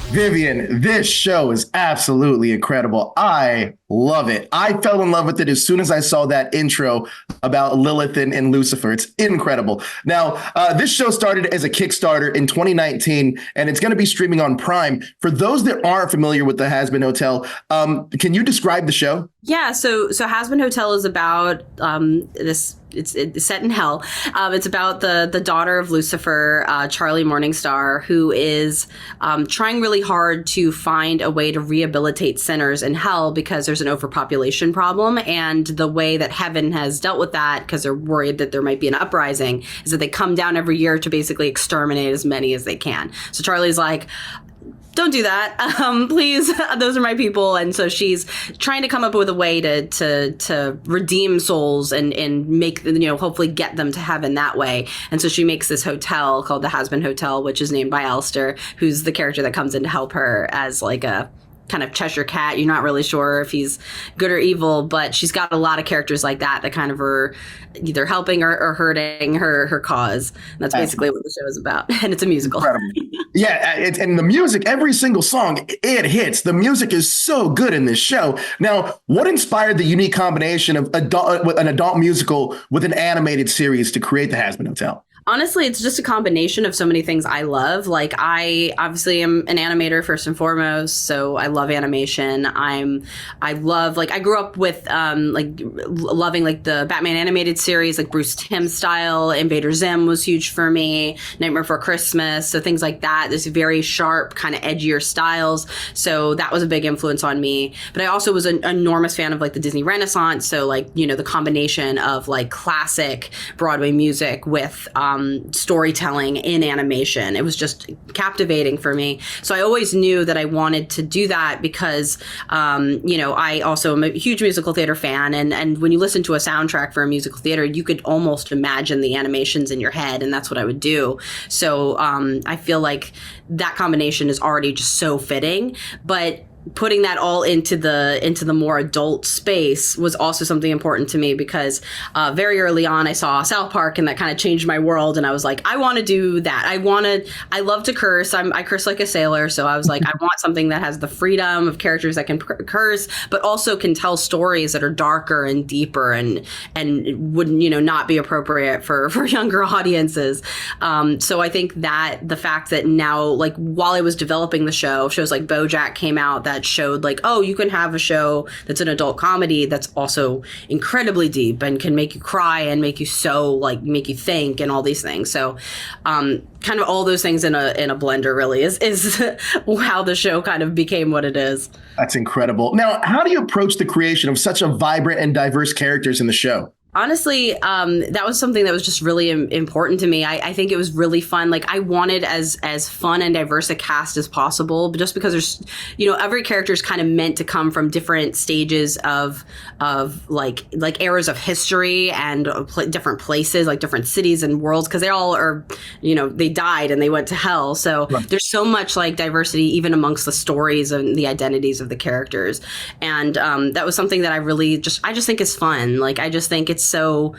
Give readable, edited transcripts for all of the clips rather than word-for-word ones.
Vivienne, this show is absolutely incredible. I love it. I fell in love with it as soon as I saw that intro about Lilith and Lucifer. It's incredible. Now, this show started as a Kickstarter in 2019, and it's going to be streaming on Prime. For those that aren't familiar with the Hazbin Hotel, can you describe the show? Yeah, so Hazbin Hotel is about this. It's set in hell. It's about the daughter of Lucifer, Charlie Morningstar, who is trying really hard to find a way to rehabilitate sinners in hell because there's an overpopulation problem. And the way that heaven has dealt with that, because they're worried that there might be an uprising, is that they come down every year to basically exterminate as many as they can. So Charlie's like, don't do that, please. Those are my people. And so she's trying to come up with a way to redeem souls and make, hopefully get them to heaven that way. And so she makes this hotel called the Hazbin Hotel, which is named by Alistair, who's the character that comes in to help her as like a kind of Cheshire cat. You're not really sure if he's good or evil, but she's got a lot of characters like that kind of are either helping or hurting her cause. And that's basically what the show is about. And it's a musical. Incredible. Yeah, and the music, every single song, it hits. The music is so good in this show. Now, what inspired the unique combination of an adult musical with an animated series to create the Hazbin Hotel? Honestly, it's just a combination of so many things I love. Like, I obviously am an animator first and foremost, so I love animation. I love, like, I grew up with loving like the Batman animated series, like Bruce Timm style. Invader Zim was huge for me. Nightmare Before Christmas, so things like that. There's very sharp, kind of edgier styles. So that was a big influence on me. But I also was an enormous fan of like the Disney Renaissance. So like, the combination of like classic Broadway music with storytelling in animation. It was just captivating for me. So I always knew that I wanted to do that because, I also am a huge musical theater fan. And when you listen to a soundtrack for a musical theater, you could almost imagine the animations in your head. And that's what I would do. So I feel like that combination is already just so fitting. But putting that all into the more adult space was also something important to me because very early on I saw South Park and that kind of changed my world, and I was like, I want to do that. I love to curse. I curse like a sailor, so I was like, I want something that has the freedom of characters that can curse, but also can tell stories that are darker and deeper and would not be appropriate for younger audiences. So I think that the fact that now, like, while I was developing the shows like BoJack came out that showed like, oh, you can have a show that's an adult comedy that's also incredibly deep and can make you cry and make you make you think and all these things. So kind of all those things in a blender really is how the show kind of became what it is. That's incredible. Now, how do you approach the creation of such a vibrant and diverse characters in the show? Honestly, that was something that was just really important to me. I think it was really fun. Like, I wanted as fun and diverse a cast as possible, but just because there's, every character is kind of meant to come from different stages of like eras of history and different places, like different cities and worlds, because they all are, they died and they went to hell. So right. There's so much like diversity even amongst the stories and the identities of the characters. And that was something that I just think is fun. Like, I just think it's so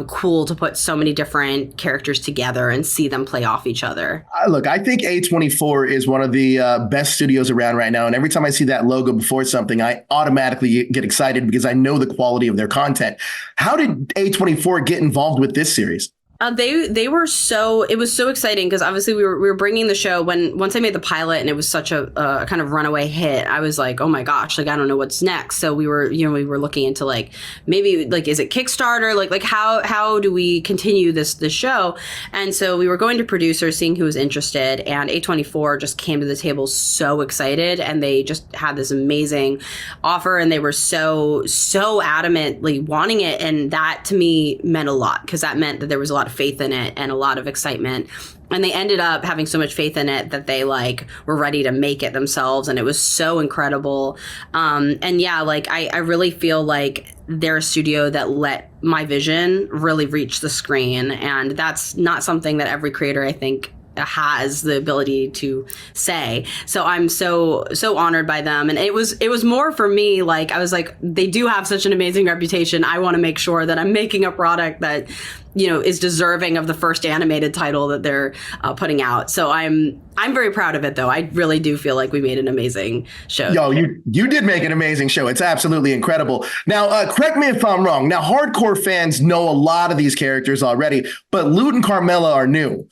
cool to put so many different characters together and see them play off each other. Look, I think A24 is one of the best studios around right now. And every time I see that logo before something, I automatically get excited because I know the quality of their content. How did A24 get involved with this series? They were it was so exciting because obviously we were bringing the show once I made the pilot and it was such a kind of runaway hit. I was like, oh my gosh, like I don't know what's next. So we were looking into like maybe like is it Kickstarter, like how do we continue this show? And so we were going to producers, seeing who was interested, and A24 just came to the table so excited, and they just had this amazing offer, and they were so adamantly wanting it, and that to me meant a lot because that meant that there was a lot of faith in it and a lot of excitement. And they ended up having so much faith in it that they like were ready to make it themselves. And it was so incredible. And yeah, like I really feel like they're a studio that let my vision really reach the screen. And that's not something that every creator, I think, has the ability to say. So I'm so honored by them. And it was more for me, like I was like, they do have such an amazing reputation. I want to make sure that I'm making a product that is deserving of the first animated title that they're putting out. So I'm very proud of it, though. I really do feel like we made an amazing show. Yo, you did make an amazing show. It's absolutely incredible. Now, correct me if I'm wrong. Now, hardcore fans know a lot of these characters already, but Lute and Carmilla are new.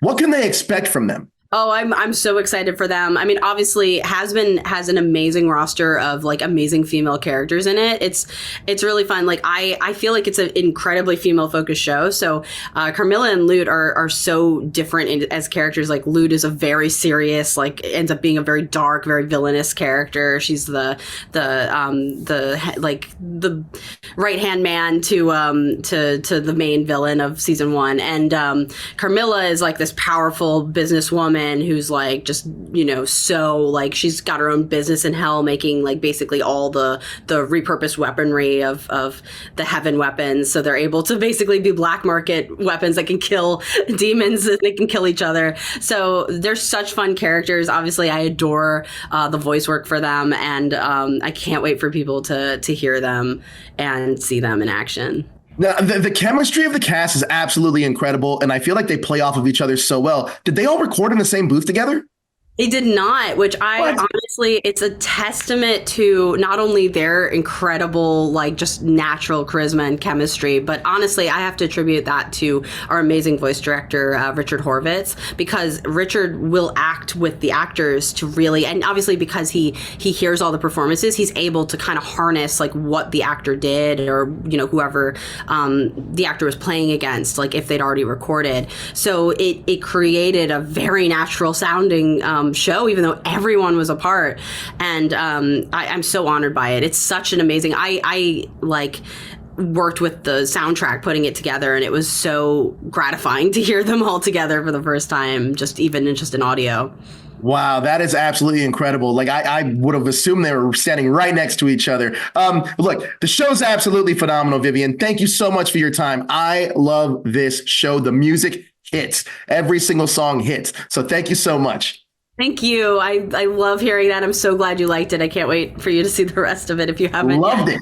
What can they expect from them? Oh, I'm so excited for them. I mean, obviously, Hazbin has an amazing roster of like amazing female characters in it. It's really fun. Like I feel like it's an incredibly female focused show. So Carmilla and Lute are so different as characters. Like Lute is a very serious, like ends up being a very dark, very villainous character. She's the right hand man to the main villain of season 1, and Carmilla is like this powerful businesswoman who's like just so like she's got her own business in hell, making like basically all the repurposed weaponry of the heaven weapons, so they're able to basically be black market weapons that can kill demons, and they can kill each other. So they're such fun characters. Obviously I adore the voice work for them, and I can't wait for people to hear them and see them in action. The chemistry of the cast is absolutely incredible, and I feel like they play off of each other so well. Did they all record in the same booth together? They did not, which honestly, it's a testament to not only their incredible, like just natural charisma and chemistry, but honestly, I have to attribute that to our amazing voice director, Richard Horvitz, because Richard will act with the actors to really, and obviously because he hears all the performances, he's able to kind of harness like what the actor did, or, whoever the actor was playing against, like if they'd already recorded. So it created a very natural sounding show, even though everyone was a part, and I'm so honored by it. It's such an amazing. I like worked with the soundtrack putting it together, and it was so gratifying to hear them all together for the first time, just in audio. Wow, that is absolutely incredible. Like I would have assumed they were standing right next to each other. Look, the show's absolutely phenomenal, Vivienne. Thank you so much for your time. I love this show. The music hits. Every single song hits. So thank you so much. Thank you. I love hearing that. I'm so glad you liked it. I can't wait for you to see the rest of it if you haven't. Loved it.